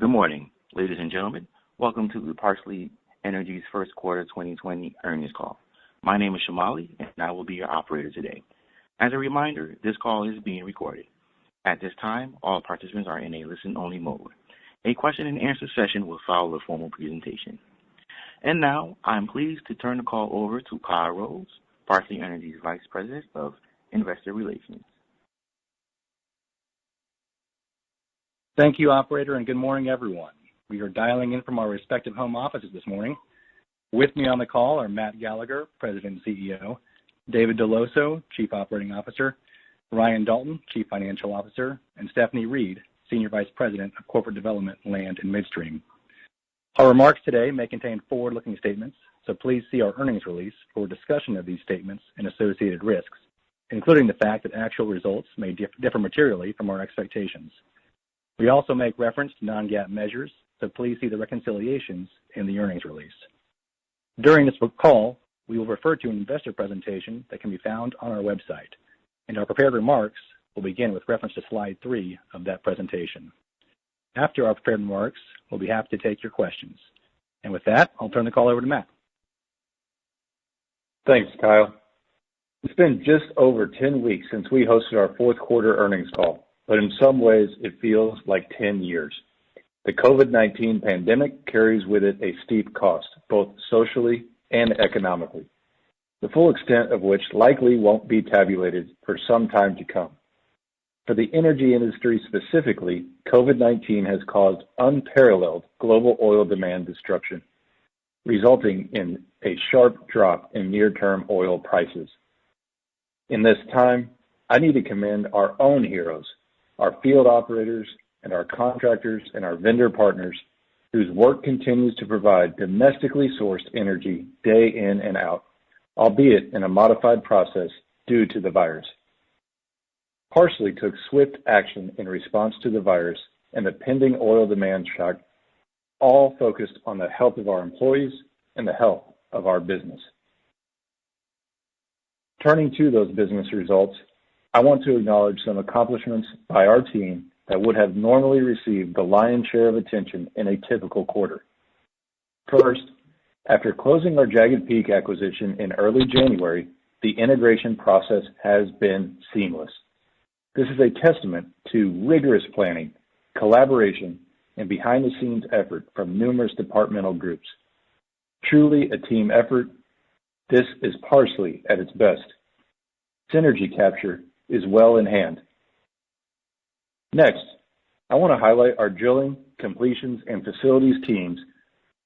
Good morning, ladies and gentlemen. Welcome to the Parsley Energy's first quarter 2020 earnings call. My name is Shamali, and I will be your operator today. As a reminder, this call is being recorded. At this time, all participants are in a listen-only mode. A question-and-answer session will follow the formal presentation. And now, I'm pleased to turn the call over to Kyle Rose, Parsley Energy's Vice President of Investor Relations. Thank you, operator, and good morning, everyone. We are dialing in from our respective home offices this morning. With me on the call are Matt Gallagher, President and CEO, David Deloso, Chief Operating Officer, Ryan Dalton, Chief Financial Officer, and Stephanie Reed, Senior Vice President of Corporate Development, Land, and Midstream. Our remarks today may contain forward-looking statements, so please see our earnings release for a discussion of these statements and associated risks, including the fact that actual results may differ materially from our expectations. We also make reference to non-GAAP measures, so please see the reconciliations in the earnings release. During this call, we will refer to an investor presentation that can be found on our website, and our prepared remarks will begin with reference to slide 3 of that presentation. After our prepared remarks, we'll be happy to take your questions. And with that, I'll turn the call over to Matt. Thanks, Kyle. It's been just over 10 weeks since we hosted our fourth quarter earnings call, but in some ways it feels like 10 years. The COVID-19 pandemic carries with it a steep cost, both socially and economically, the full extent of which likely won't be tabulated for some time to come. For the energy industry specifically, COVID-19 has caused unparalleled global oil demand destruction, resulting in a sharp drop in near-term oil prices. In this time, I need to commend our own heroes, our field operators, and our contractors and our vendor partners whose work continues to provide domestically sourced energy day in and out, albeit in a modified process due to the virus. Parsley took swift action in response to the virus and the pending oil demand shock, all focused on the health of our employees and the health of our business. Turning to those business results, I want to acknowledge some accomplishments by our team that would have normally received the lion's share of attention in a typical quarter. First, after closing our Jagged Peak acquisition in early January, the integration process has been seamless. This is a testament to rigorous planning, collaboration, and behind-the-scenes effort from numerous departmental groups. Truly a team effort. This is Parsley at its best. Synergy capture is well in hand. Next, I want to highlight our drilling, completions, and facilities teams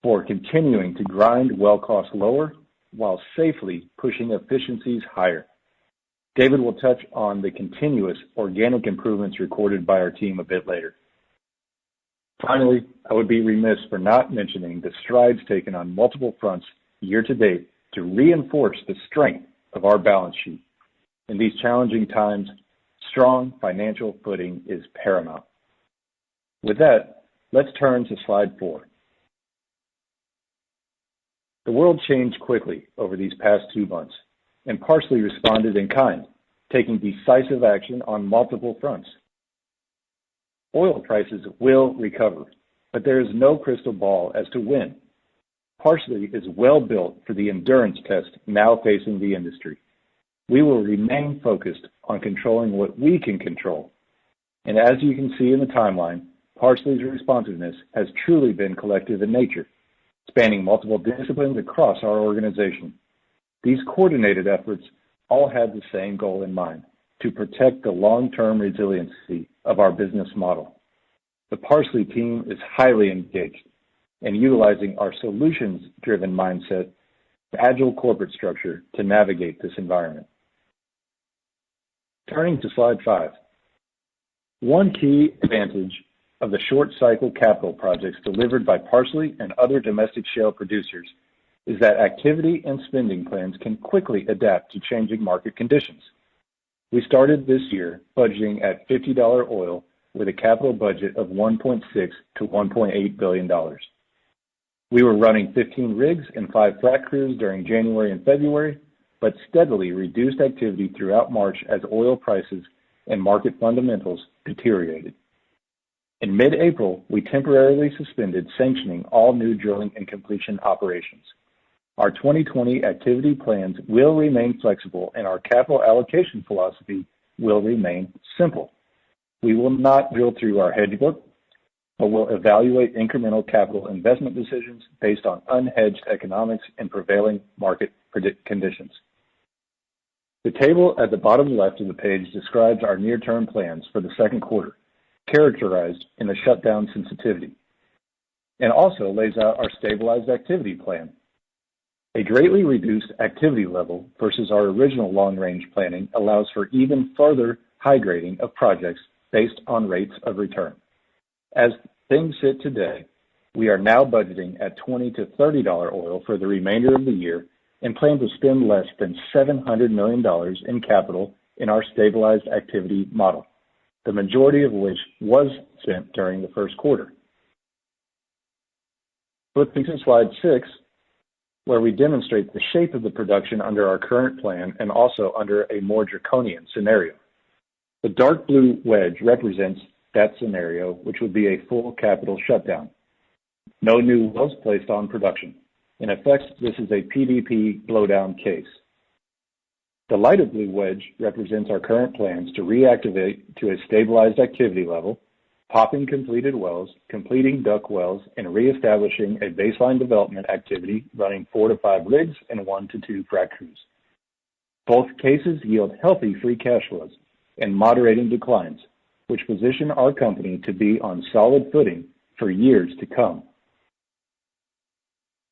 for continuing to grind well costs lower while safely pushing efficiencies higher. David will touch on the continuous organic improvements recorded by our team a bit later. Finally, I would be remiss for not mentioning the strides taken on multiple fronts year to date to reinforce the strength of our balance sheet. In these challenging times, strong financial footing is paramount. With that, let's turn to slide 4. The world changed quickly over these past 2 months, and Parsley responded in kind, taking decisive action on multiple fronts. Oil prices will recover, but there is no crystal ball as to when. Parsley is well built for the endurance test now facing the industry. We will remain focused on controlling what we can control. And as you can see in the timeline, Parsley's responsiveness has truly been collective in nature, spanning multiple disciplines across our organization. These coordinated efforts all had the same goal in mind, to protect the long-term resiliency of our business model. The Parsley team is highly engaged and utilizing our solutions-driven mindset, agile corporate structure to navigate this environment. Turning to slide 5. One key advantage of the short-cycle capital projects delivered by Parsley and other domestic shale producers is that activity and spending plans can quickly adapt to changing market conditions. We started this year budgeting at $50 oil with a capital budget of $1.6 to $1.8 billion. We were running 15 rigs and 5 frac crews during January and February, but steadily reduced activity throughout March as oil prices and market fundamentals deteriorated. In mid-April, we temporarily suspended sanctioning all new drilling and completion operations. Our 2020 activity plans will remain flexible and our capital allocation philosophy will remain simple. We will not drill through our hedge book, but will evaluate incremental capital investment decisions based on unhedged economics and prevailing market conditions. The table at the bottom left of the page describes our near-term plans for the second quarter, characterized in the shutdown sensitivity, and also lays out our stabilized activity plan. A greatly reduced activity level versus our original long-range planning allows for even further high grading of projects based on rates of return. As things sit today, we are now budgeting at $20 to $30 oil for the remainder of the year and plan to spend less than $700 million in capital in our stabilized activity model, the majority of which was spent during the first quarter. Flipping to slide 6, where we demonstrate the shape of the production under our current plan and also under a more draconian scenario. The dark blue wedge represents that scenario, which would be a full capital shutdown. No new wells placed on production. In effect, this is a PDP blowdown case. The lighter blue wedge represents our current plans to reactivate to a stabilized activity level, popping completed wells, completing DUC wells, and reestablishing a baseline development activity running 4 to 5 rigs and 1 to 2 frac crews. Both cases yield healthy free cash flows and moderating declines, which position our company to be on solid footing for years to come.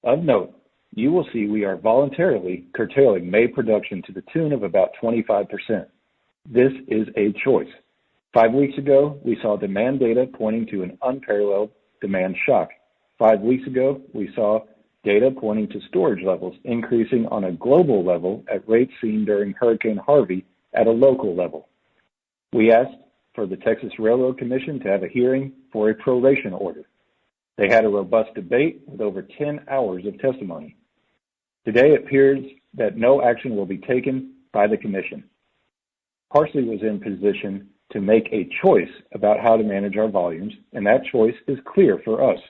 Of note, you will see we are voluntarily curtailing May production to the tune of about 25%. This is a choice. 5 weeks ago, we saw demand data pointing to an unparalleled demand shock. 5 weeks ago, we saw data pointing to storage levels increasing on a global level at rates seen during Hurricane Harvey at a local level. We asked for the Texas Railroad Commission to have a hearing for a proration order. They had a robust debate with over 10 hours of testimony. Today it appears that no action will be taken by the commission. Parsley was in position to make a choice about how to manage our volumes, and that choice is clear for us.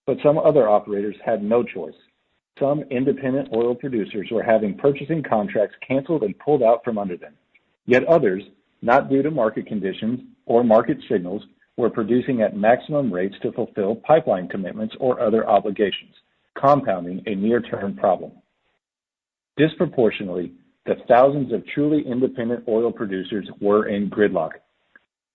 But some other operators had no choice. Some independent oil producers were having purchasing contracts canceled and pulled out from under them. Yet others, not due to market conditions or market signals, were producing at maximum rates to fulfill pipeline commitments or other obligations, compounding a near-term problem. Disproportionately, the thousands of truly independent oil producers were in gridlock.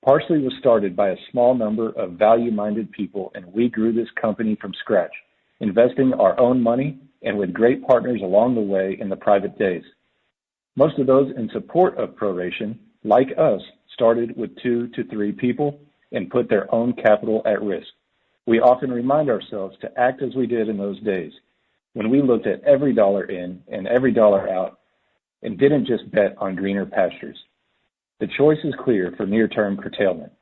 Parsley was started by a small number of value-minded people, and we grew this company from scratch, investing our own money and with great partners along the way in the private days. Most of those in support of proration, like us, started with 2 to 3 people and put their own capital at risk. We often remind ourselves to act as we did in those days, when we looked at every dollar in and every dollar out and didn't just bet on greener pastures. The choice is clear for near-term curtailment.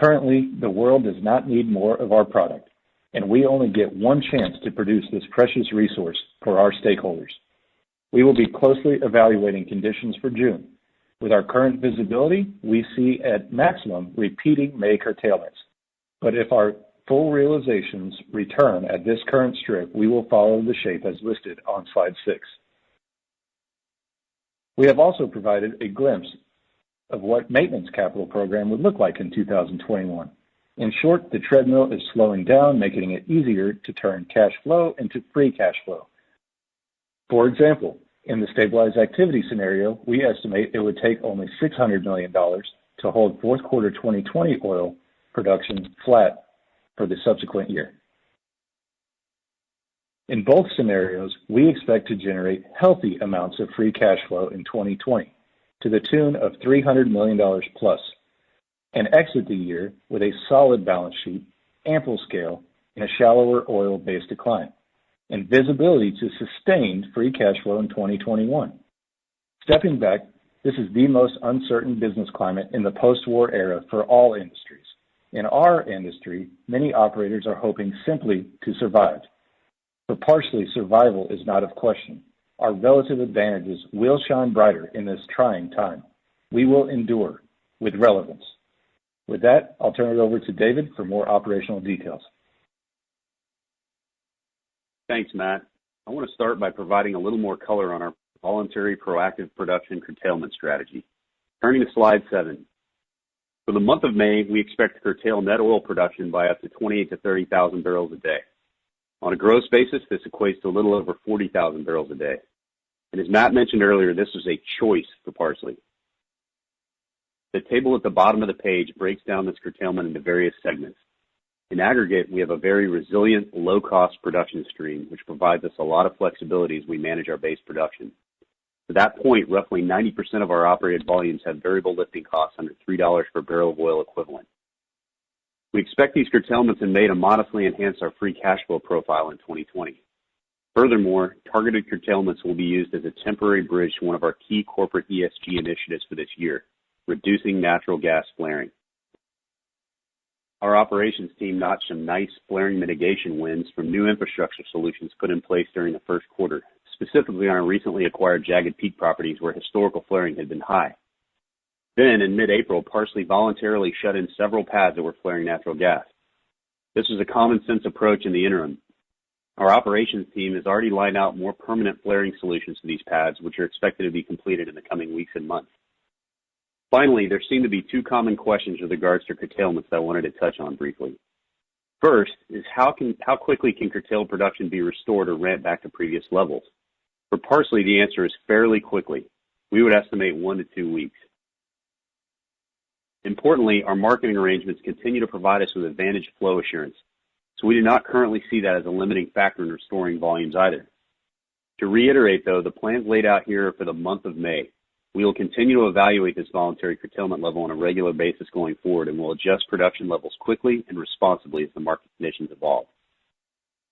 Currently, the world does not need more of our product, and we only get one chance to produce this precious resource for our stakeholders. We will be closely evaluating conditions for June. With our current visibility, we see at maximum repeating May curtailments. But if our full realizations return at this current strip, we will follow the shape as listed on slide 6. We have also provided a glimpse of what maintenance capital program would look like in 2021. In short, the treadmill is slowing down, making it easier to turn cash flow into free cash flow. For example, in the stabilized activity scenario, we estimate it would take only $600 million to hold fourth quarter 2020 oil production flat for the subsequent year. In both scenarios, we expect to generate healthy amounts of free cash flow in 2020 to the tune of $300 million plus, and exit the year with a solid balance sheet, ample scale, and a shallower oil base decline, and visibility to sustained free cash flow in 2021. Stepping back, this is the most uncertain business climate in the post-war era for all industries. In our industry, many operators are hoping simply to survive. For Parsley, survival is not of question. Our relative advantages will shine brighter in this trying time. We will endure with relevance. With that, I'll turn it over to David for more operational details. Thanks, Matt. I want to start by providing a little more color on our voluntary proactive production curtailment strategy. Turning to slide 7. For the month of May, we expect to curtail net oil production by up to 28,000 to 30,000 barrels a day. On a gross basis, this equates to a little over 40,000 barrels a day. And as Matt mentioned earlier, this was a choice for Parsley. The table at the bottom of the page breaks down this curtailment into various segments. In aggregate, we have a very resilient, low-cost production stream, which provides us a lot of flexibility as we manage our base production. To that point, roughly 90% of our operated volumes have variable lifting costs under $3 per barrel of oil equivalent. We expect these curtailments in May to modestly enhance our free cash flow profile in 2020. Furthermore, targeted curtailments will be used as a temporary bridge to one of our key corporate ESG initiatives for this year, reducing natural gas flaring. Our operations team notched some nice flaring mitigation wins from new infrastructure solutions put in place during the first quarter, specifically on our recently acquired Jagged Peak properties where historical flaring had been high. Then, in mid-April, Parsley voluntarily shut in several pads that were flaring natural gas. This was a common-sense approach in the interim. Our operations team has already lined out more permanent flaring solutions for these pads, which are expected to be completed in the coming weeks and months. Finally, there seem to be two common questions with regards to curtailments that I wanted to touch on briefly. First is how quickly can curtailed production be restored or ramped back to previous levels? For Parsley, the answer is fairly quickly. We would estimate 1 to 2 weeks. Importantly, our marketing arrangements continue to provide us with advantaged flow assurance, so we do not currently see that as a limiting factor in restoring volumes either. To reiterate, though, the plans laid out here are for the month of May. We will continue to evaluate this voluntary curtailment level on a regular basis going forward, and will adjust production levels quickly and responsibly as the market conditions evolve.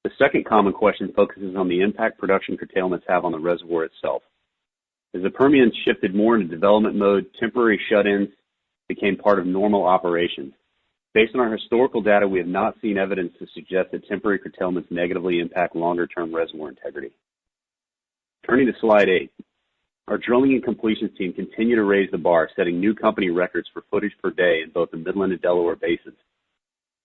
The second common question focuses on the impact production curtailments have on the reservoir itself. As the Permian shifted more into development mode, temporary shut-ins became part of normal operations. Based on our historical data, we have not seen evidence to suggest that temporary curtailments negatively impact longer-term reservoir integrity. Turning to slide 8. Our drilling and completions team continue to raise the bar, setting new company records for footage per day in both the Midland and Delaware basins.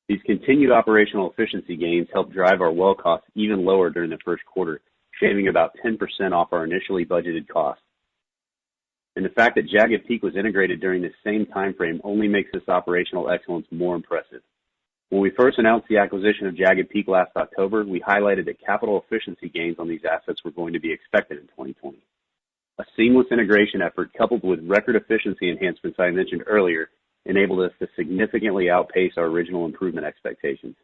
These continued operational efficiency gains helped drive our well costs even lower during the first quarter, shaving about 10% off our initially budgeted costs. And the fact that Jagged Peak was integrated during this same time frame only makes this operational excellence more impressive. When we first announced the acquisition of Jagged Peak last October, we highlighted that capital efficiency gains on these assets were going to be expected in 2020. A seamless integration effort coupled with record efficiency enhancements I mentioned earlier enabled us to significantly outpace our original improvement expectations.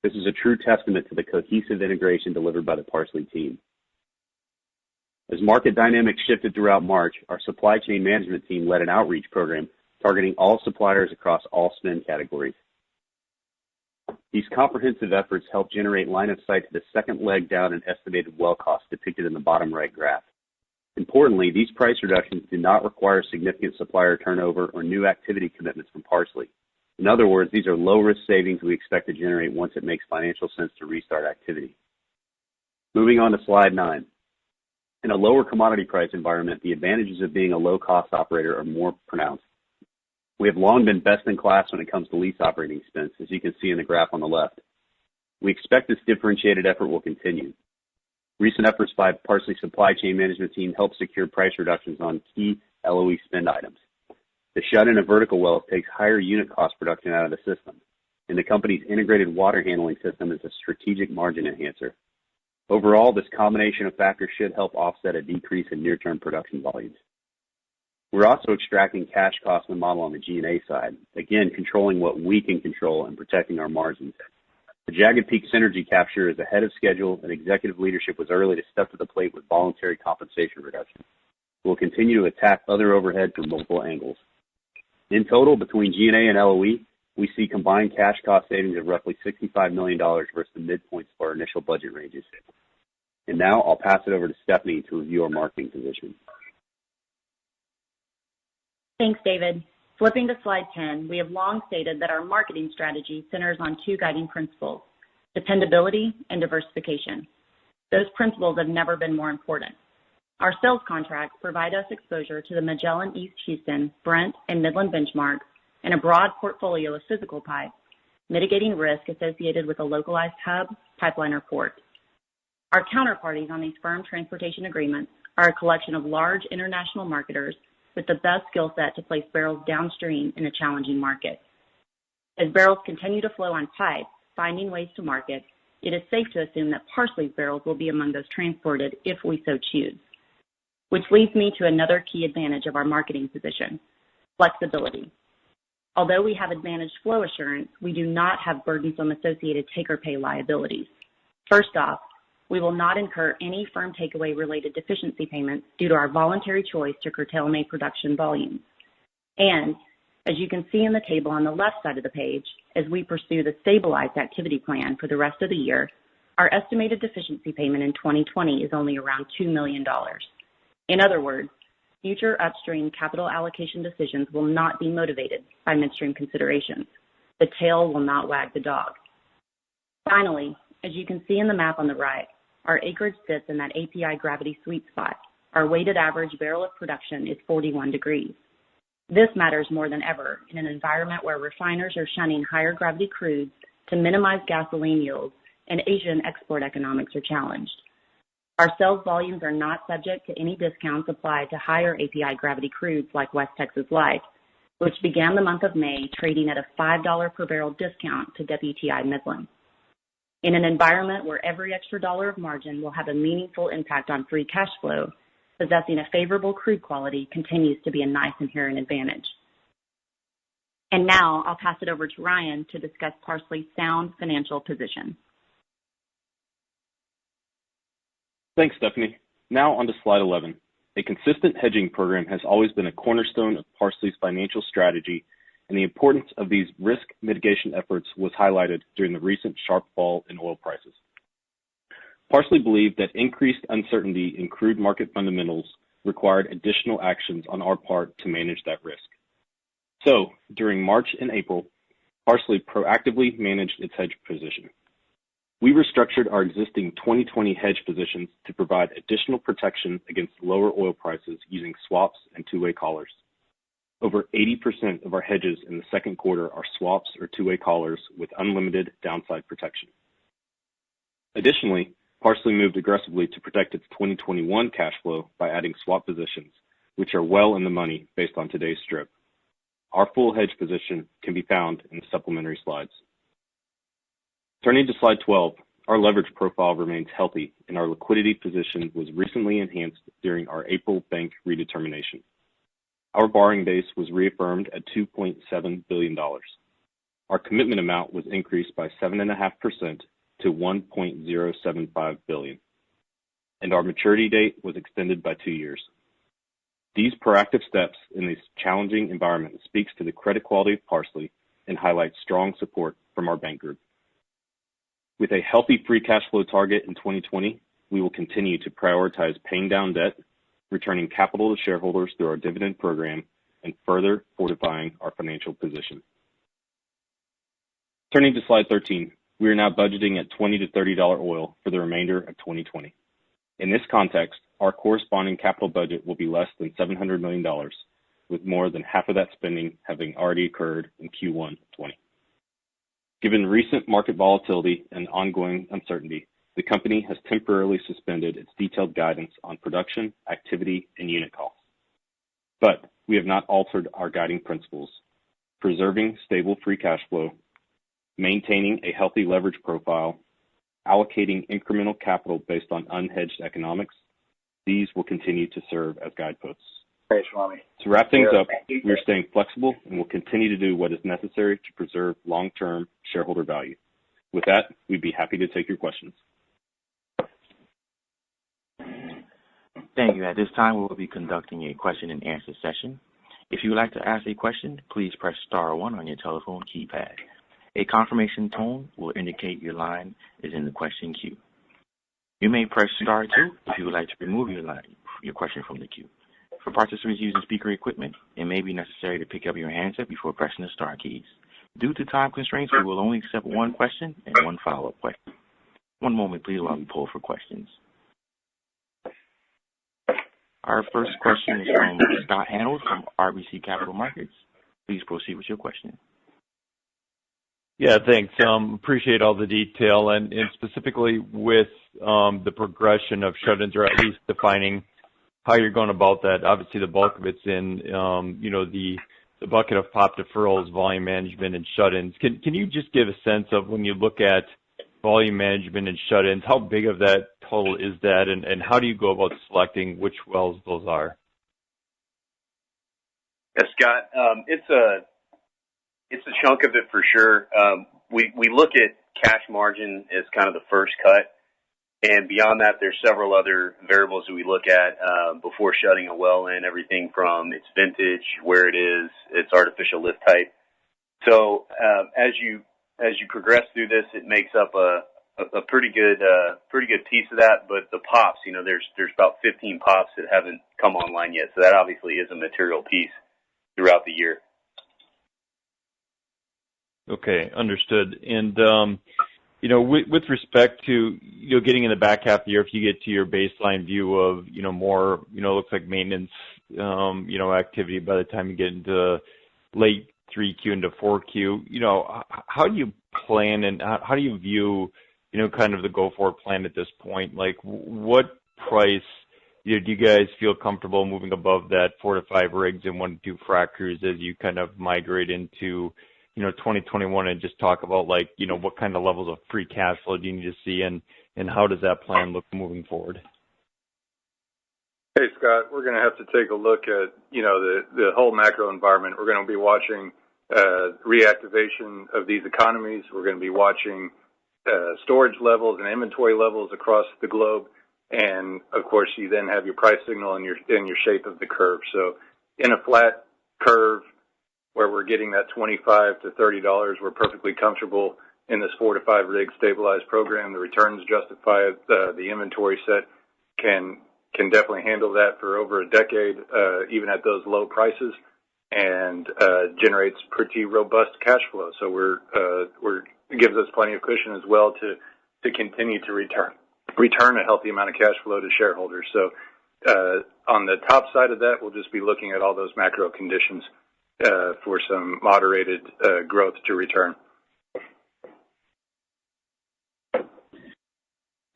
This is a true testament to the cohesive integration delivered by the Parsley team. As market dynamics shifted throughout March, our supply chain management team led an outreach program targeting all suppliers across all spend categories. These comprehensive efforts helped generate line of sight to the second leg down in estimated well costs depicted in the bottom right graph. Importantly, these price reductions do not require significant supplier turnover or new activity commitments from Parsley. In other words, these are low-risk savings we expect to generate once it makes financial sense to restart activity. Moving on to slide 9. In a lower commodity price environment, the advantages of being a low-cost operator are more pronounced. We have long been best in class when it comes to lease operating expense, as you can see in the graph on the left. We expect this differentiated effort will continue. Recent efforts by Parsley supply chain management team helped secure price reductions on key LOE spend items. The shut-in of vertical wells takes higher unit cost production out of the system, and the company's integrated water handling system is a strategic margin enhancer. Overall, this combination of factors should help offset a decrease in near-term production volumes. We're also extracting cash costs in the model on the G&A side, again controlling what we can control and protecting our margins. The Jagged Peak synergy capture is ahead of schedule, and executive leadership was early to step to the plate with voluntary compensation reduction. We'll continue to attack other overhead from multiple angles. In total, between G&A and LOE, we see combined cash cost savings of roughly $65 million versus the midpoints of our initial budget ranges. And now I'll pass it over to Stephanie to review our marketing position. Thanks, David. Flipping to slide 10, we have long stated that our marketing strategy centers on two guiding principles: dependability and diversification. Those principles have never been more important. Our sales contracts provide us exposure to the Magellan East Houston, Brent, and Midland benchmarks and a broad portfolio of physical pipes, mitigating risk associated with a localized hub, pipeline, or port. Our counterparties on these firm transportation agreements are a collection of large international marketers with the best skill set to place barrels downstream in a challenging market. As barrels continue to flow on pipe, finding ways to market, it is safe to assume that Parsley's barrels will be among those transported if we so choose. Which leads me to another key advantage of our marketing position, flexibility. Although we have advantaged flow assurance, we do not have burdensome associated take-or-pay liabilities. First off, we will not incur any firm takeaway-related deficiency payments due to our voluntary choice to curtail May production volumes. And, as you can see in the table on the left side of the page, as we pursue the stabilized activity plan for the rest of the year, our estimated deficiency payment in 2020 is only around $2 million. In other words, future upstream capital allocation decisions will not be motivated by midstream considerations. The tail will not wag the dog. Finally, as you can see in the map on the right, our acreage sits in that API gravity sweet spot. Our weighted average barrel of production is 41 degrees. This matters more than ever in an environment where refiners are shunning higher gravity crudes to minimize gasoline yields and Asian export economics are challenged. Our sales volumes are not subject to any discounts applied to higher API gravity crudes like West Texas Light, which began the month of May trading at a $5 per barrel discount to WTI Midland. In an environment where every extra dollar of margin will have a meaningful impact on free cash flow, possessing a favorable crude quality continues to be a nice inherent advantage. And now I'll pass it over to Ryan to discuss Parsley's sound financial position. Thanks, Stephanie. Now on to slide 11. A consistent hedging program has always been a cornerstone of Parsley's financial strategy, and the importance of these risk mitigation efforts was highlighted during the recent sharp fall in oil prices. Parsley believed that increased uncertainty in crude market fundamentals required additional actions on our part to manage that risk. So, during March and April, Parsley proactively managed its hedge position. We restructured our existing 2020 hedge positions to provide additional protection against lower oil prices using swaps and two-way collars. Over 80% of our hedges in the second quarter are swaps or two-way collars with unlimited downside protection. Additionally, Parsley moved aggressively to protect its 2021 cash flow by adding swap positions, which are well in the money based on today's strip. Our full hedge position can be found in the supplementary slides. Turning to slide 12, our leverage profile remains healthy and our liquidity position was recently enhanced during our April bank redetermination. Our borrowing base was reaffirmed at $2.7 billion. Our commitment amount was increased by 7.5% to $1.075 billion, and our maturity date was extended by 2 years. These proactive steps in this challenging environment speaks to the credit quality of Parsley and highlights strong support from our bank group. With a healthy free cash flow target in 2020, we will continue to prioritize paying down debt, returning capital to shareholders through our dividend program, and further fortifying our financial position. Turning to slide 13, we are now budgeting at $20 to $30 oil for the remainder of 2020. In this context, our corresponding capital budget will be less than $700 million, with more than half of that spending having already occurred in Q1 20. Given recent market volatility and ongoing uncertainty, the company has temporarily suspended its detailed guidance on production, activity, and unit costs. But we have not altered our guiding principles: preserving stable free cash flow, maintaining a healthy leverage profile, allocating incremental capital based on unhedged economics. These will continue to serve as guideposts. To wrap things up, we are staying flexible and will continue to do what is necessary to preserve long-term shareholder value. With that, we'd be happy to take your questions. Thank you. At this time, we will be conducting a question and answer session. If you would like to ask a question, please press star 1 on your telephone keypad. A confirmation tone will indicate your line is in the question queue. You may press star 2 if you would like to remove your question from the queue. For participants using speaker equipment, it may be necessary to pick up your handset before pressing the star keys. Due to time constraints, we will only accept one question and one follow-up question. One moment, please, while we poll for questions. Our first question is from Scott Hanold from RBC Capital Markets. Please proceed with your question. Yeah, thanks. Appreciate all the detail and specifically with the progression of shut-ins, or at least defining how you're going about that. Obviously, the bulk of it's in, the bucket of POP deferrals, volume management, and shut-ins. Can you just give a sense of when you look at volume management and shut-ins, how big of that total is that, and how do you go about selecting which wells those are? Yeah, Scott, it's a chunk of it for sure. We look at cash margin as kind of the first cut, and beyond that, there's several other variables that we look at before shutting a well in. Everything from its vintage, where it is, its artificial lift type. So as you progress through this, it makes up a pretty good piece of that. But the pops, there's about 15 pops that haven't come online yet, so that obviously is a material piece throughout the year. Okay, understood. And with respect to getting in the back half of the year, if you get to your baseline view of more looks like maintenance activity by the time you get into late 3Q into 4Q, how do you plan and how do you view kind of the go forward plan at this point? Like, what price do you guys feel comfortable moving above that 4 to 5 rigs and 1 to 2 frac crews as you kind of migrate into 2021, and just talk about what kind of levels of free cash flow do you need to see, and how does that plan look moving forward? Hey, Scott, we're going to have to take a look at, the whole macro environment. We're going to be watching reactivation of these economies. We're going to be watching storage levels and inventory levels across the globe. And, of course, you then have your price signal and your shape of the curve. So in a flat curve where we're getting that $25 to $30, we're perfectly comfortable in this 4 to 5 rig stabilized program. The returns justify it. The inventory set can definitely handle that for over a decade, even at those low prices, and generates pretty robust cash flow. So it gives us plenty of cushion as well to continue to return a healthy amount of cash flow to shareholders. So on the top side of that, we'll just be looking at all those macro conditions for some moderated growth to return.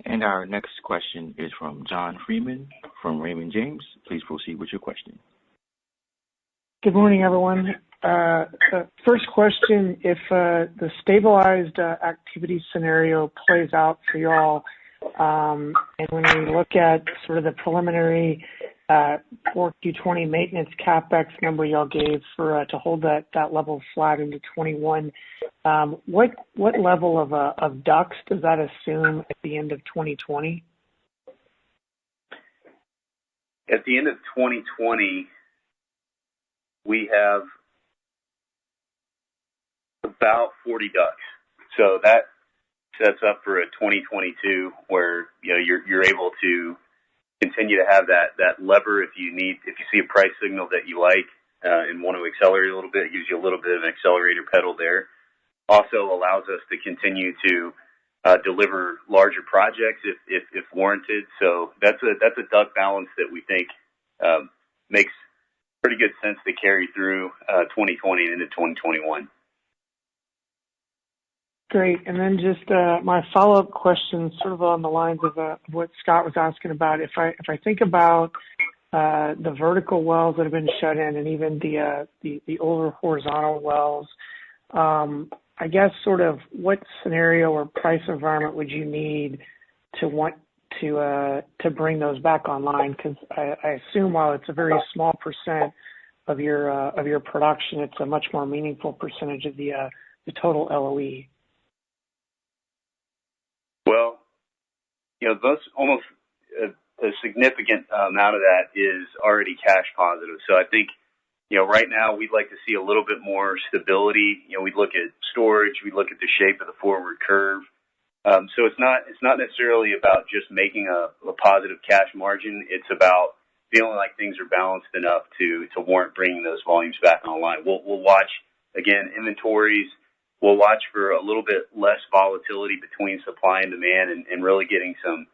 And our next question is from John Freeman from Raymond James. Please proceed with your question. Good morning, everyone. First question, if the stabilized activity scenario plays out for y'all, and when we look at sort of the preliminary 4Q20 maintenance capex number y'all gave for to hold that level flat into 21, what level of DUCs does that assume at the end of 2020? At the end of 2020, we have about 40 DUCs. So that sets up for a 2022 where you're able to continue to have that lever if you see a price signal that you like and want to accelerate a little bit. It gives you a little bit of an accelerator pedal there. Also allows us to continue to deliver larger projects if warranted. So that's a DUC balance that we think makes pretty good sense to carry through 2020 and into 2021. Great. And then just my follow-up question, sort of on the lines of what Scott was asking about. If I think about the vertical wells that have been shut in, and even the older horizontal wells, I guess sort of what scenario or price environment would you need to want to bring those back online? Because I assume while it's a very small percent of your production, it's a much more meaningful percentage of the total LOE. Well, those almost a significant amount of that is already cash positive. So I think, right now we'd like to see a little bit more stability. We'd look at storage, we'd look at the shape of the forward curve. So it's not necessarily about just making a positive cash margin. It's about feeling like things are balanced enough to warrant bringing those volumes back online. We'll watch, again, inventories. We'll watch for a little bit less volatility between supply and demand, and really getting some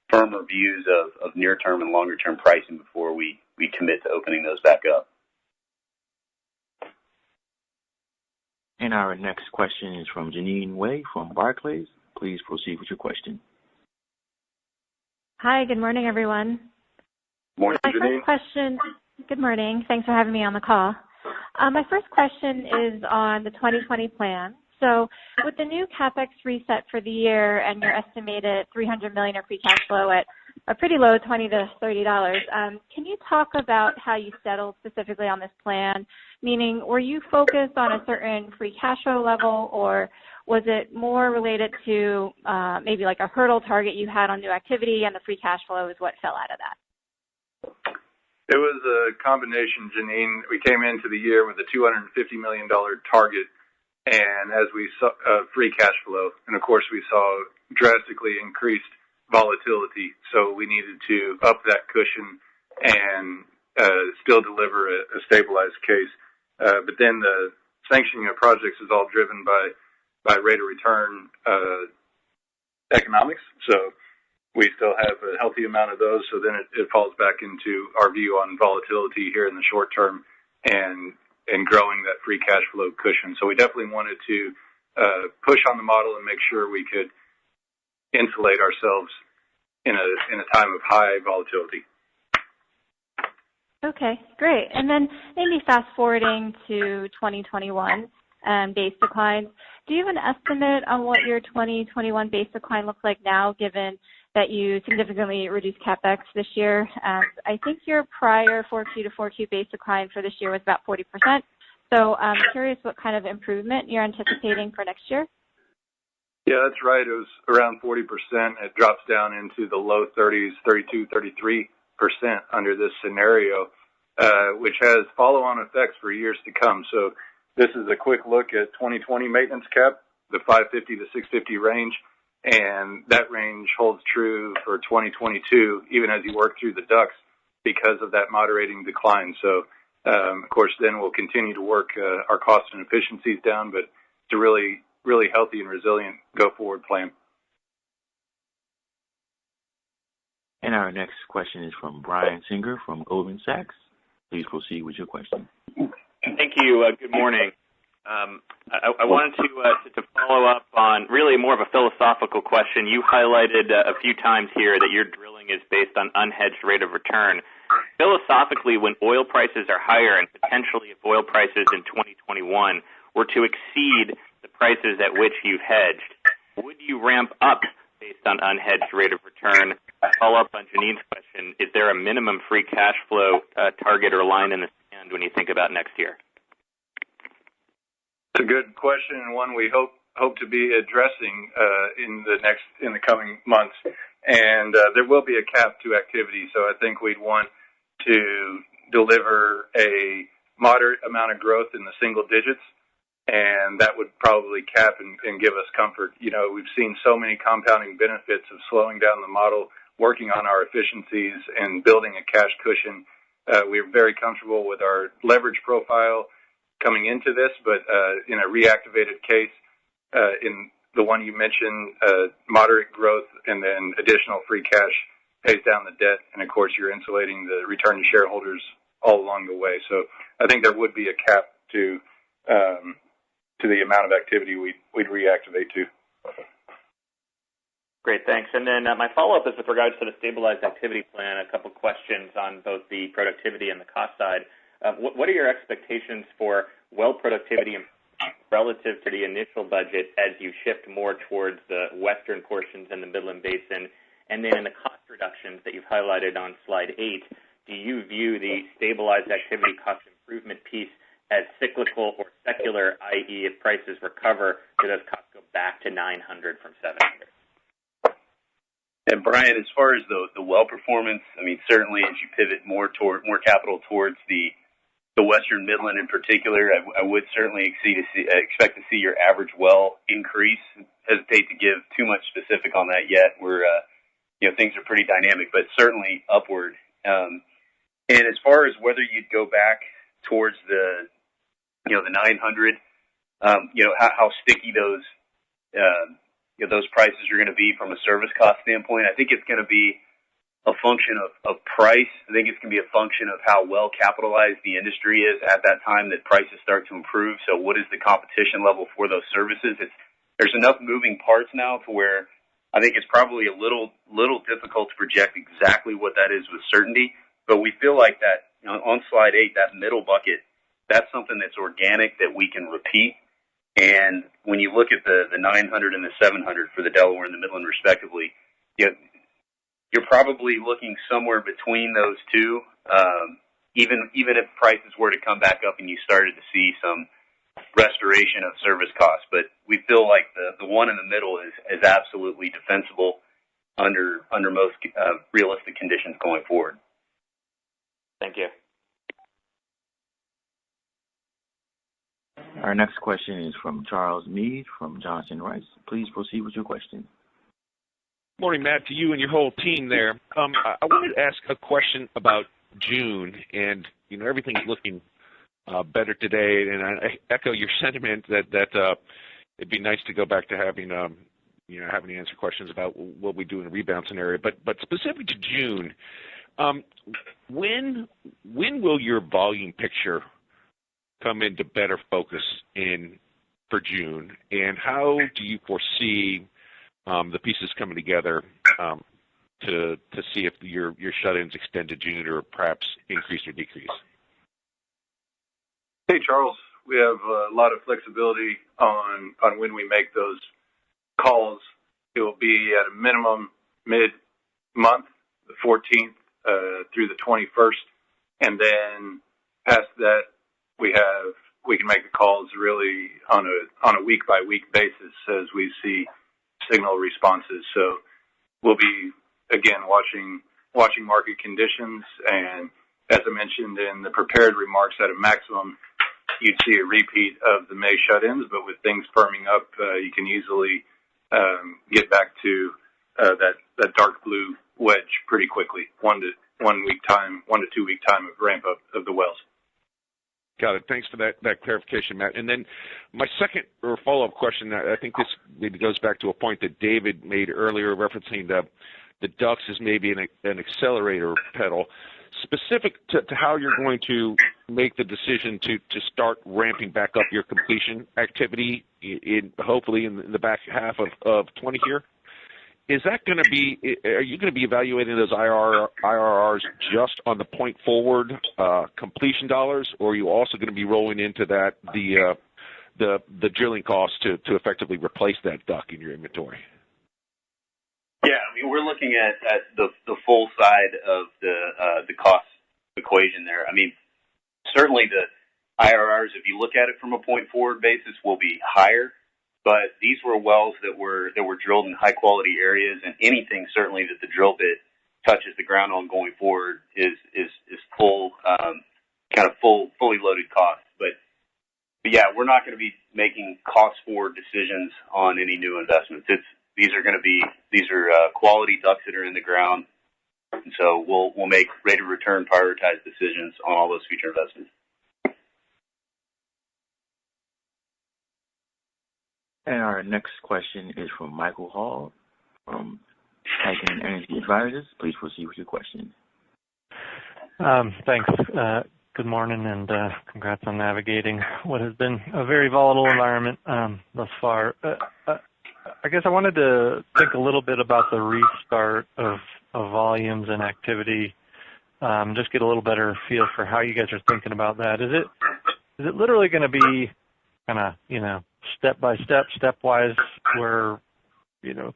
firmer views of near-term and longer-term pricing before we commit to opening those back up. And our next question is from Jeanine Wei from Barclays. Please proceed with your question. Hi, good morning, everyone. Morning, Jeanine. First question, good morning. Thanks for having me on the call. My first question is on the 2020 plan. So with the new capex reset for the year and your estimated $300 million of free cash flow at a pretty low $20 to $30, can you talk about how you settled specifically on this plan? Meaning, were you focused on a certain free cash flow level, or was it more related to maybe like a hurdle target you had on new activity and the free cash flow is what fell out of that? It was a combination, Jeanine. We came into the year with a $250 million target, and as we saw free cash flow, and of course we saw drastically increased volatility, so we needed to up that cushion and still deliver a stabilized case. But then the sanctioning of projects is all driven by rate of return economics, so we still have a healthy amount of those, so then it falls back into our view on volatility here in the short term and growing that free cash flow cushion. So we definitely wanted to push on the model and make sure we could insulate ourselves in a time of high volatility. Okay, great. And then maybe fast forwarding to 2021 base declines. Do you have an estimate on what your 2021 base decline looks like now, given that you significantly reduced capex this year? I think your prior 4Q to 4Q base decline for this year was about 40%. So I'm curious what kind of improvement you're anticipating for next year. Yeah, that's right. It was around 40%. It drops down into the low 30s, 32, 33% under this scenario, which has follow-on effects for years to come. So this is a quick look at 2020 maintenance cap, the 550 to 650 range, and that range holds true for 2022, even as you work through the ducts because of that moderating decline. So, of course, then we'll continue to work our costs and efficiencies down, but it's a really, really healthy and resilient go-forward plan. And our next question is from Brian Singer from Goldman Sachs. Please proceed with your question. Thank you. Good morning. I wanted to follow up on really more of a philosophical question. You highlighted a few times here that your drilling is based on unhedged rate of return. Philosophically, when oil prices are higher and potentially if oil prices in 2021 were to exceed the prices at which you've hedged, would you ramp up based on unhedged rate of return? Follow up on Janine's question, is there a minimum free cash flow target or line in the sand when you think about next year? It's a good question and one we hope to be addressing in the coming months. And there will be a cap to activity, so I think we'd want to deliver a moderate amount of growth in the single digits, and that would probably cap and give us comfort. You know, we've seen so many compounding benefits of slowing down the model, working on our efficiencies, and building a cash cushion. We're very comfortable with our leverage profile coming into this, but in a reactivated case, in the one you mentioned, moderate growth and then additional free cash pays down the debt, and of course you're insulating the return to shareholders all along the way. So I think there would be a cap to the amount of activity we'd reactivate to. Great, thanks. And then my follow-up is with regards to the stabilized activity plan, a couple questions on both the productivity and the cost side. What are your expectations for well productivity relative to the initial budget as you shift more towards the western portions in the Midland Basin? And then in the cost reductions that you've highlighted on slide 8, do you view the stabilized activity cost improvement piece as cyclical or secular, i.e. if prices recover, do those costs go back to 900 from 700? And Brian, as far as the well performance, I mean, certainly as you pivot more capital towards the Western Midland in particular, I would certainly expect to see your average well increase. Hesitate to give too much specific on that yet. Things are pretty dynamic, but certainly upward. And as far as whether you'd go back towards the 900, how sticky those prices are going to be from a service cost standpoint, I think it's going to be a function of price. I think it's going to be a function of how well capitalized the industry is at that time that prices start to improve. So what is the competition level for those services? There's enough moving parts now to where I think it's probably a little difficult to project exactly what that is with certainty. But we feel like that, you know, on slide 8, that middle bucket, that's something that's organic that we can repeat. And when you look at the 900 and the 700 for the Delaware and the Midland respectively, you're probably looking somewhere between those two, even if prices were to come back up and you started to see some restoration of service costs. But we feel like the one in the middle is absolutely defensible under most realistic conditions going forward. Thank you. Our next question is from Charles Meade from Johnson Rice. Please proceed with your question. Morning, Matt, to you and your whole team there. I wanted to ask a question about June, and you know everything's looking better today, and I echo your sentiment that it'd be nice to go back to having having to answer questions about what we do in a rebound scenario. But specific to June, when will your volume picture come into better focus for June, and how do you foresee the pieces coming together to see if your shut-ins extend to June or perhaps increase or decrease? Hey, Charles. We have a lot of flexibility on when we make those calls. It will be at a minimum mid-month, the 14th through the 21st, and then past that we can make the calls really on a week-by-week basis as we see signal responses. So we'll be, again, watching market conditions. And as I mentioned in the prepared remarks, at a maximum, you'd see a repeat of the May shut-ins. But with things firming up, you can easily get back to that dark blue wedge pretty quickly, 1 to 2 week time of ramp up of the wells. Got it. Thanks for that clarification, Matt. And then my second or follow-up question, I think this maybe goes back to a point that David made earlier, referencing the DUCs as maybe an accelerator pedal. Specific to how you're going to make the decision to start ramping back up your completion activity hopefully in the back half of 20 here, is that going to be? Are you going to be evaluating those IRRs just on the point forward completion dollars, or are you also going to be rolling into that the drilling costs to effectively replace that DUC in your inventory? Yeah, I mean we're looking at the full side of the cost equation there. I mean certainly the IRRs, if you look at it from a point forward basis, will be higher. But these were wells that were drilled in high quality areas, and anything certainly that the drill bit touches the ground on going forward is full fully loaded cost. But yeah, we're not going to be making cost forward decisions on any new investments. These are quality DUCs that are in the ground, and so we'll make rate of return prioritized decisions on all those future investments. And our next question is from Michael Hall from Heikkinen Energy Advisors. Please proceed with your question. Thanks. Good morning, and congrats on navigating what has been a very volatile environment thus far. I guess I wanted to think a little bit about the restart of volumes and activity, just get a little better feel for how you guys are thinking about that. Is it literally going to be kind of, step by step, stepwise, where,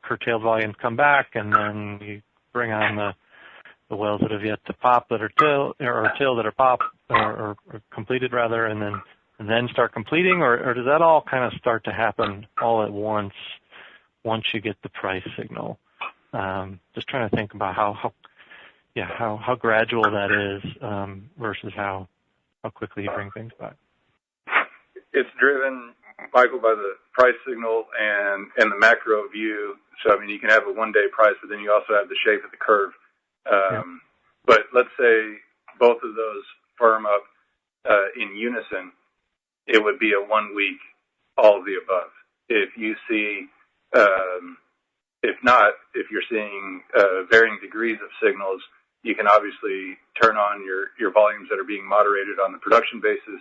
curtailed volumes come back and then you bring on the wells that have yet to pop that are tilled that are popped or completed rather, and then start completing, or does that all kind of start to happen all at once you get the price signal? Just trying to think about how gradual that is versus how quickly you bring things back. It's driven, Michael, by the price signal and the macro view. So, I mean, you can have a one-day price, but then you also have the shape of the curve. But let's say both of those firm up in unison, it would be a 1 week, all of the above. If you see If not, if you're seeing varying degrees of signals, you can obviously turn on your volumes that are being moderated on the production basis.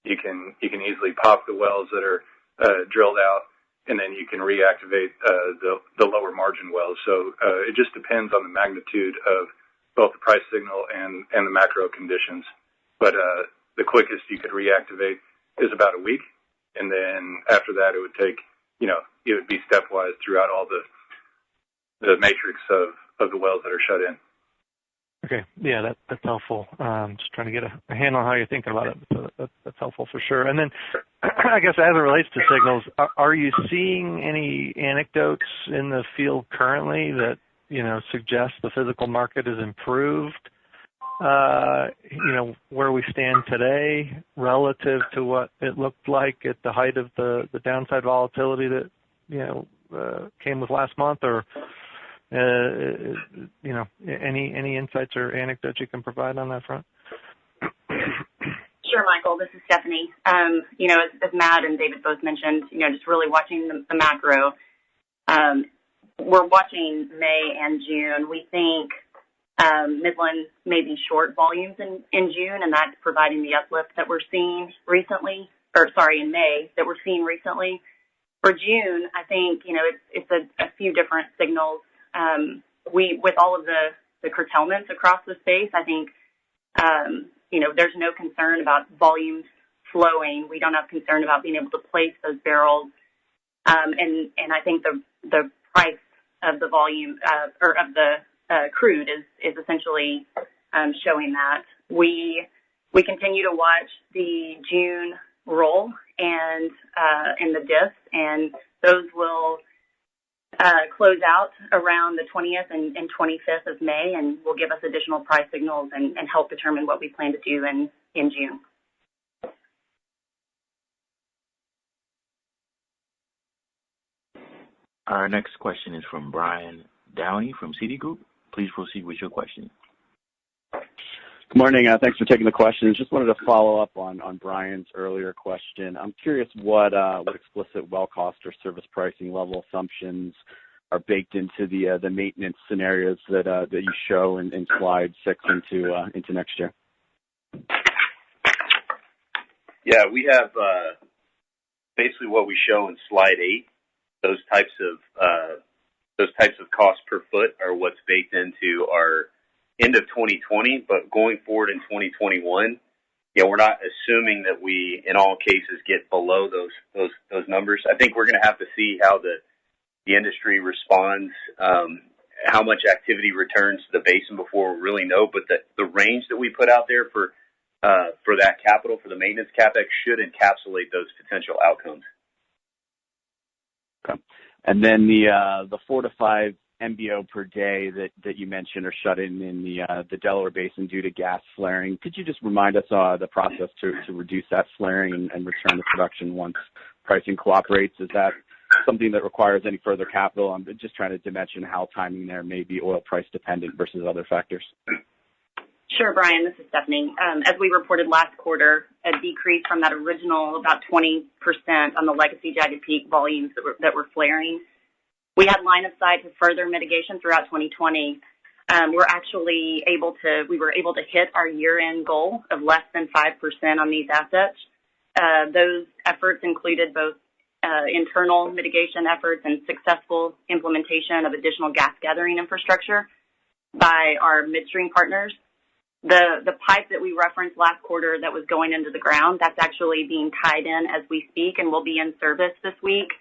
You can easily pop the wells that are drilled out, and then you can reactivate the lower margin wells. So it just depends on the magnitude of both the price signal and the macro conditions. But the quickest you could reactivate is about a week, and then after that it would take, it would be stepwise throughout all the matrix of the wells that are shut in. Okay. Yeah, that's helpful. Just trying to get a handle on how you're thinking about it. So that's helpful for sure. And then I guess as it relates to signals, are you seeing any anecdotes in the field currently that, suggest the physical market has improved, where we stand today relative to what it looked like at the height of the downside volatility that, came with last month, or any insights or anecdotes you can provide on that front? Sure, Michael. This is Stephanie. As Matt and David both mentioned, just really watching the macro. We're watching May and June. We think Midland may be short volumes in June, and that's providing the uplift that we're seeing recently, in May, that we're seeing recently. For June, I think, it's a few different signals. With all of the curtailments across the space, I think, there's no concern about volumes flowing. We don't have concern about being able to place those barrels. And I think the price of the volume, of the crude is essentially, showing that. We continue to watch the June roll and the diffs, and those will close out around the 20th and 25th of May, and will give us additional price signals and help determine what we plan to do in June. Our next question is from Brian Downey from Citigroup. Please proceed with your question. Good morning. Thanks for taking the questions. Just wanted to follow up on Brian's earlier question. I'm curious what explicit well cost or service pricing level assumptions are baked into the maintenance scenarios that you show in slide 6 into next year. Yeah, we have basically what we show in slide 8. Those types of costs per foot are what's baked into our end of 2020, but going forward in 2021, we're not assuming that we, in all cases, get below those numbers. I think we're going to have to see how the industry responds, how much activity returns to the basin before we really know. But the range that we put out there for that capital, for the maintenance capex, should encapsulate those potential outcomes. Okay. And then the 4 to 5 MBO per day that you mentioned are shut in the Delaware Basin due to gas flaring. Could you just remind us the process to reduce that flaring and return to production once pricing cooperates? Is that something that requires any further capital? I'm just trying to dimension how timing there may be oil price dependent versus other factors. Sure, Brian. This is Stephanie. As we reported last quarter, a decrease from that original about 20% on the legacy Jagged Peak volumes that were flaring. We had line of sight to further mitigation throughout 2020. We were able to hit our year-end goal of less than 5% on these assets. Those efforts included both internal mitigation efforts and successful implementation of additional gas gathering infrastructure by our midstream partners. The pipe that we referenced last quarter that was going into the ground, that's actually being tied in as we speak and will be in service this week.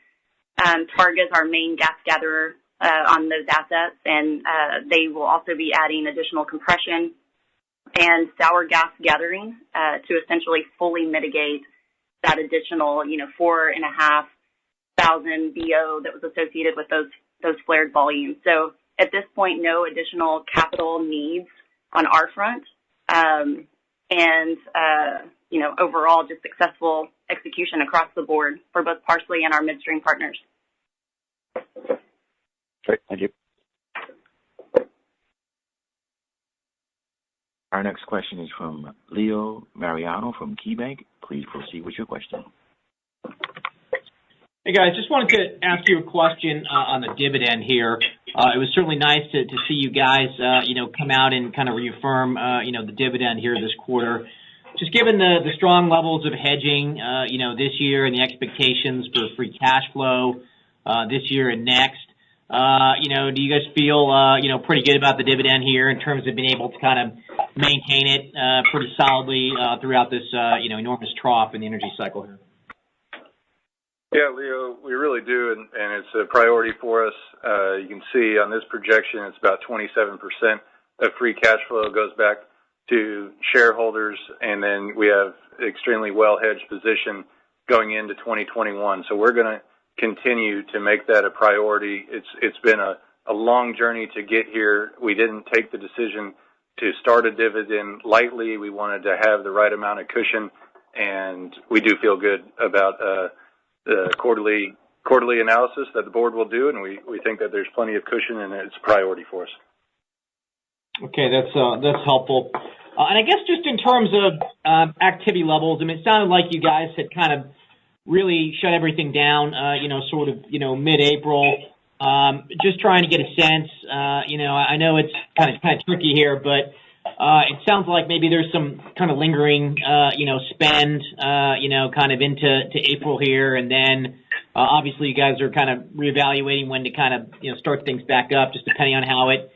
Targa's our main gas gatherer on those assets, and they will also be adding additional compression and sour gas gathering to essentially fully mitigate that additional, 4,500 BO that was associated with those flared volumes. So at this point, no additional capital needs on our front, overall just successful execution across the board for both Parsley and our midstream partners. Great, thank you. Our next question is from Leo Mariano from KeyBank. Please proceed with your question. Hey guys, just wanted to ask you a question on the dividend here. It was certainly nice to see you guys, come out and kind of reaffirm, the dividend here this quarter. Just given the strong levels of hedging, this year and the expectations for free cash flow this year and next, do you guys feel, pretty good about the dividend here in terms of being able to kind of maintain it pretty solidly throughout this, enormous trough in the energy cycle here? Yeah, Leo, we really do, and it's a priority for us. You can see on this projection, it's about 27% of free cash flow goes back to shareholders, and then we have extremely well-hedged position going into 2021. So we're going to continue to make that a priority. It's been a long journey to get here. We didn't take the decision to start a dividend lightly. We wanted to have the right amount of cushion, and we do feel good about the quarterly analysis that the board will do, and we think that there's plenty of cushion, and it's a priority for us. Okay, that's helpful. And I guess just in terms of activity levels, I mean, it sounded like you guys had kind of really shut everything down, mid-April. Just trying to get a sense. I know it's kind of tricky here, but it sounds like maybe there's some kind of lingering, spend, kind of into April here, and then obviously you guys are kind of reevaluating when to kind of start things back up, just depending on how it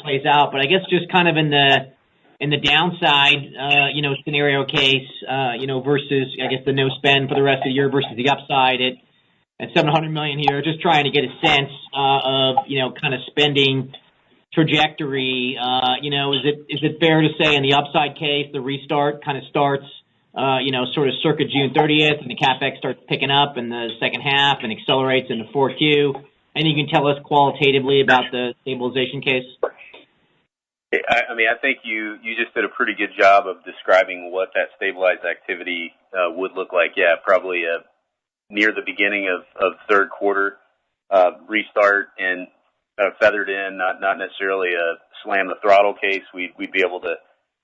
plays out. But I guess just kind of in the downside, scenario case, versus I guess the no spend for the rest of the year versus the upside at $700 million here. Just trying to get a sense of kind of spending trajectory. Is it fair to say in the upside case the restart kind of starts sort of circa June 30th, and the capex starts picking up in the second half and accelerates into 4Q? And you can tell us qualitatively about the stabilization case. I think you just did a pretty good job of describing what that stabilized activity would look like. Yeah, probably near the beginning of third quarter restart and feathered in, not necessarily a slam the throttle case. We'd be able to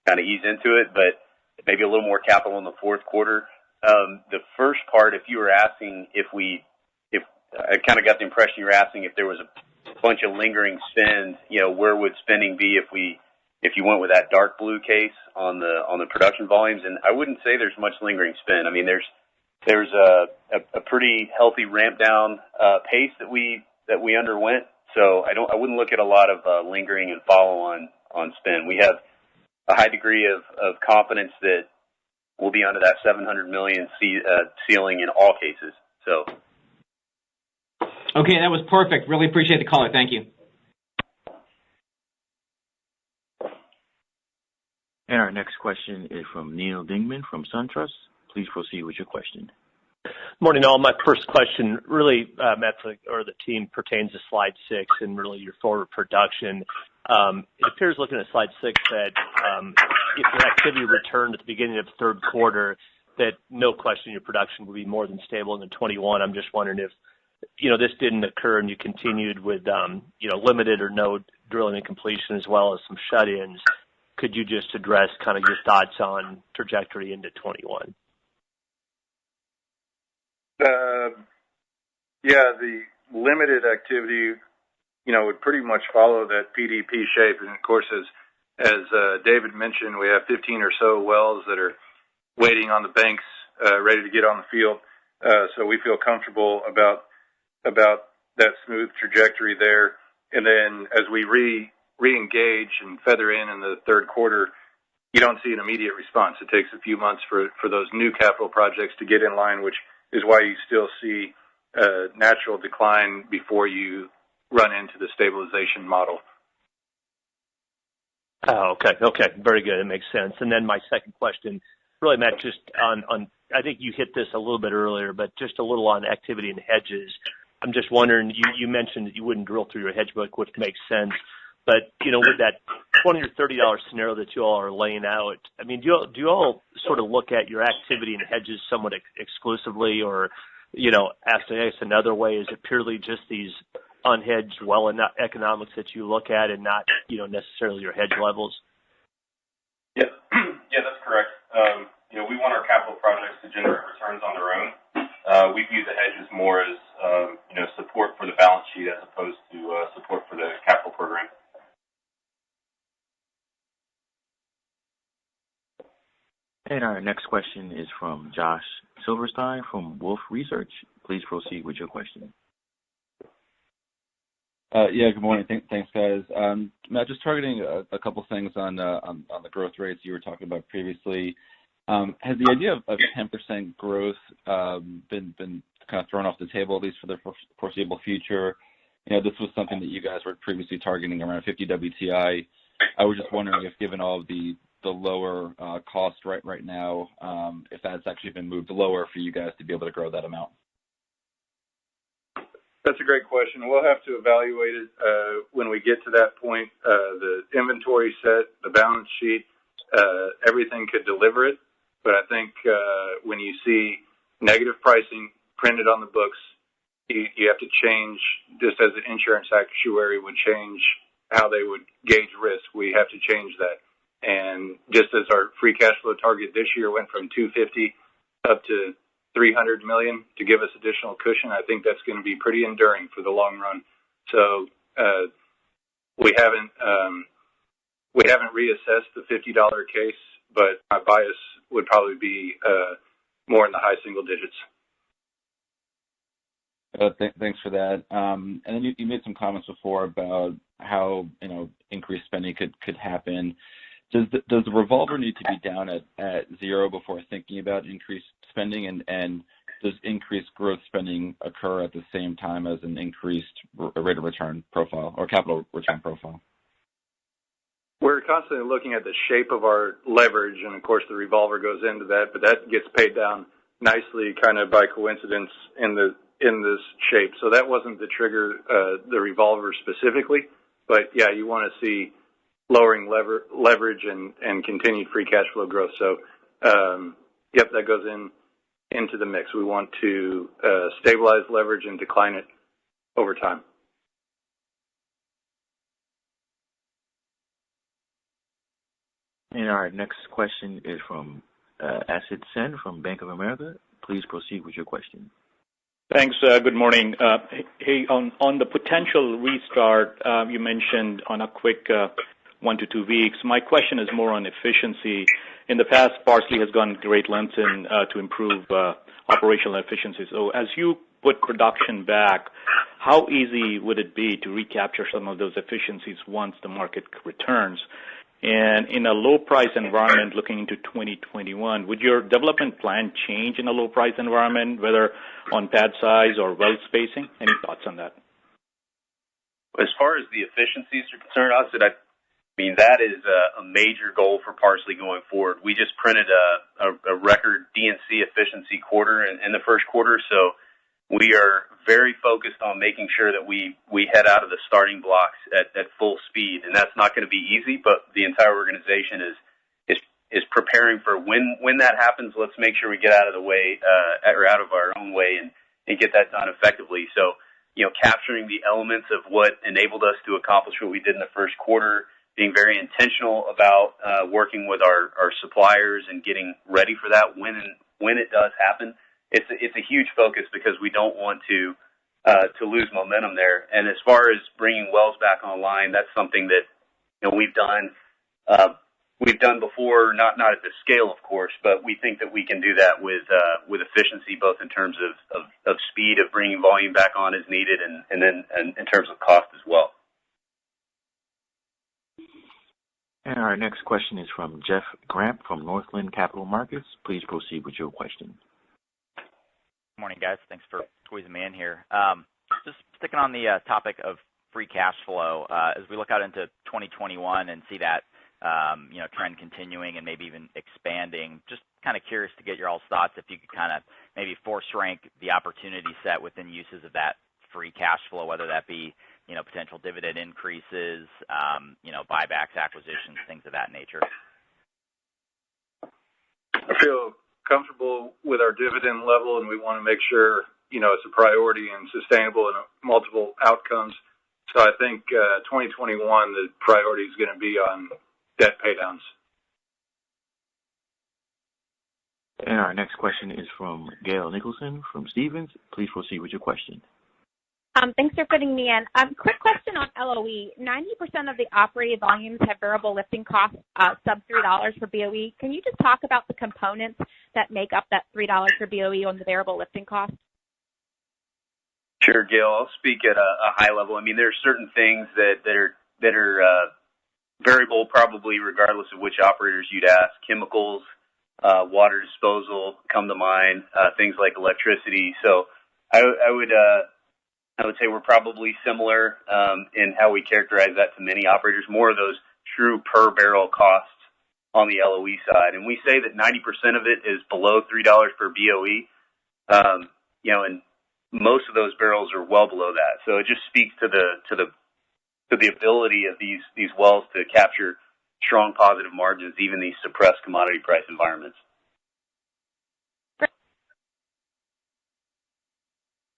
kind of ease into it, but maybe a little more capital in the fourth quarter. The first part, if you were asking if I kind of got the impression you were asking if there was a bunch of lingering spend, where would spending be if you went with that dark blue case on the production volumes? And I wouldn't say there's much lingering spend. I mean, there's a pretty healthy ramp down pace that we underwent. So I wouldn't look at a lot of lingering and follow on spend. We have a high degree of confidence that we'll be under that $700 million ceiling in all cases. So. Okay, that was perfect. Really appreciate the caller. Thank you. And our next question is from Neil Dingman from SunTrust. Please proceed with your question. Morning, all. My first question really, Matt, or the team, pertains to slide 6 and really your forward production. It appears looking at slide 6 that if your activity returned at the beginning of the third quarter, that no question your production will be more than stable in the 21. I'm just wondering if this didn't occur and you continued with, limited or no drilling and completion as well as some shut-ins. Could you just address kind of your thoughts on trajectory into 21? The limited activity, would pretty much follow that PDP shape. And of course, as David mentioned, we have 15 or so wells that are waiting on the banks, ready to get on the field. So we feel comfortable about that smooth trajectory there. And then as we re-engage and feather in the third quarter, you don't see an immediate response. It takes a few months for those new capital projects to get in line, which is why you still see a natural decline before you run into the stabilization model. Oh, okay. Very good. It makes sense. And then my second question, really, Matt, just on I think you hit this a little bit earlier, but just a little on activity and hedges. I'm just wondering, you mentioned that you wouldn't drill through your hedge book, which makes sense. But, with that $20 or $30 scenario that you all are laying out, I mean, do you all sort of look at your activity and hedges somewhat exclusively, or, asked another way, is it purely just these unhedged well economics that you look at and not, necessarily your hedge levels? Yeah, that's correct. We want our capital projects to generate returns on their own. we view the hedges more as support for the balance sheet as opposed to support for the capital program. And our next question is from Josh Silverstein from Wolfe Research. Please proceed with your question. Yeah, good morning. Thanks, guys. Matt, just targeting a couple things on the growth rates you were talking about previously. Has the idea of 10% growth been kind of thrown off the table, at least for the foreseeable future? This was something that you guys were previously targeting around 50 WTI. I was just wondering if, given all of the lower cost right now, if that's actually been moved lower for you guys to be able to grow that amount. That's a great question. We'll have to evaluate it when we get to that point. The inventory set, the balance sheet, everything could deliver it. But I think when you see negative pricing printed on the books, you have to change, just as an insurance actuary would change how they would gauge risk. We have to change that. And just as our free cash flow target this year went from $250 up to $300 million to give us additional cushion, I think that's going to be pretty enduring for the long run. So we haven't reassessed the $50 case, but my bias would probably be more in the high single digits. Thanks for that. And then you made some comments before about how increased spending could happen. Does the revolver need to be down at zero before thinking about increased spending, and does increased growth spending occur at the same time as an increased rate of return profile or capital return profile? We're constantly looking at the shape of our leverage, and of course the revolver goes into that, but that gets paid down nicely kind of by coincidence in this shape. So that wasn't the trigger, the revolver specifically, but yeah, you want to see lowering leverage and continued free cash flow growth. So, yep, that goes into the mix. We want to stabilize leverage and decline it over time. And our next question is from Asit Sen from Bank of America. Please proceed with your question. Thanks. Good morning. Hey, on the potential restart, you mentioned on a quick 1 to 2 weeks. My question is more on efficiency. In the past, Parsley has gone great lengths to improve operational efficiency. So as you put production back, how easy would it be to recapture some of those efficiencies once the market returns? And in a low-price environment looking into 2021, would your development plan change in a low-price environment, whether on pad size or well spacing? Any thoughts on that? As far as the efficiencies are concerned, I mean, that is a major goal for Parsley going forward. We just printed a record D&C efficiency quarter in the first quarter, so we are very focused on making sure that we head out of the starting blocks at full speed, and that's not going to be easy, but the entire organization is preparing for when that happens. Let's make sure we get out of the way or out of our own way and get that done effectively. So, capturing the elements of what enabled us to accomplish what we did in the first quarter, being very intentional about working with our suppliers and getting ready for that when it does happen. It's a huge focus because we don't want to lose momentum there. And as far as bringing wells back online, that's something that we've done before, not at this scale, of course, but we think that we can do that with efficiency, both in terms of speed of bringing volume back on as needed, and then in terms of cost as well. And our next question is from Jeff Grampp from Northland Capital Markets. Please proceed with your question. Good morning, guys. Thanks for squeezing me in here. Just sticking on the topic of free cash flow, as we look out into 2021 and see that trend continuing and maybe even expanding, just kind of curious to get your all's thoughts if you could kind of maybe force rank the opportunity set within uses of that free cash flow, whether that be potential dividend increases, buybacks, acquisitions, things of that nature. I feel comfortable with our dividend level, and we want to make sure, it's a priority and sustainable and multiple outcomes. So I think 2021, the priority is going to be on debt paydowns. And our next question is from Gail Nicholson from Stephens. Please proceed with your question. Thanks for fitting me in. Quick question on LOE. 90% of the operated volumes have variable lifting costs sub $3 per BOE. Can you just talk about the components that make up that $3 per BOE on the variable lifting cost? Sure, Gail. I'll speak at a high level. I mean, there are certain things that are variable, probably regardless of which operators you'd ask. Chemicals, water disposal come to mind, things like electricity. So I would say we're probably similar in how we characterize that to many operators, more of those true per barrel costs on the LOE side. And we say that 90% of it is below $3 per BOE, and most of those barrels are well below that. So it just speaks to the ability of these wells to capture strong positive margins, even these suppressed commodity price environments.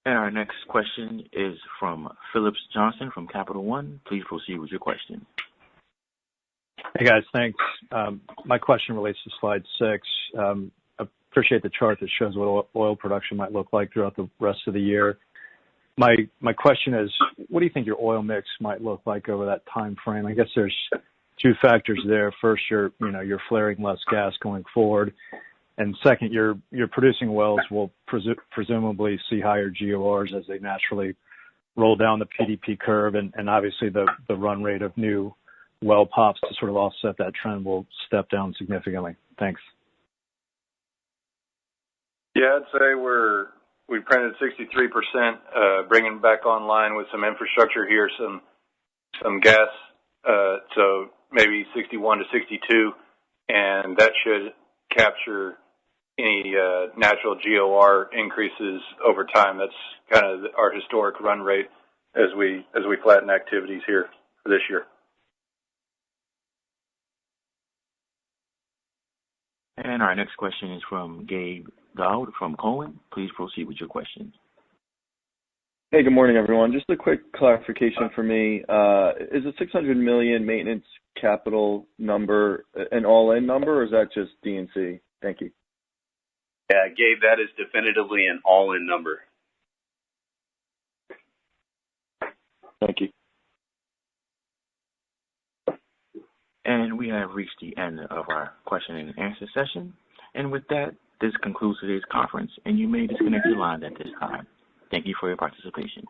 And our next question is from Phillips Johnson from Capital One. Please proceed with your question. Hey guys, thanks. My question relates to slide 6. I appreciate the chart that shows what oil production might look like throughout the rest of the year. My question is, what do you think your oil mix might look like over that time frame? I guess there's two factors there. First, you're flaring less gas going forward, and second, your producing wells will presumably see higher GORs as they naturally roll down the PDP curve, and obviously the run rate of new well pops to sort of offset that trend will step down significantly. Thanks. Yeah, I'd say we printed 63%, bringing back online with some infrastructure here, some gas, so maybe 61 to 62, and that should capture any natural GOR increases over time. That's kind of our historic run rate as we flatten activities here for this year. And our next question is from Gabe from Cohen. Please proceed with your question. Hey, good morning, everyone. Just a quick clarification for me. Is the $600 million maintenance capital number an all-in number, or is that just D&C? Thank you. Yeah, Gabe, that is definitively an all-in number. Thank you. And we have reached the end of our question and answer session. And with that, this concludes today's conference, and you may disconnect your line at this time. Thank you for your participation.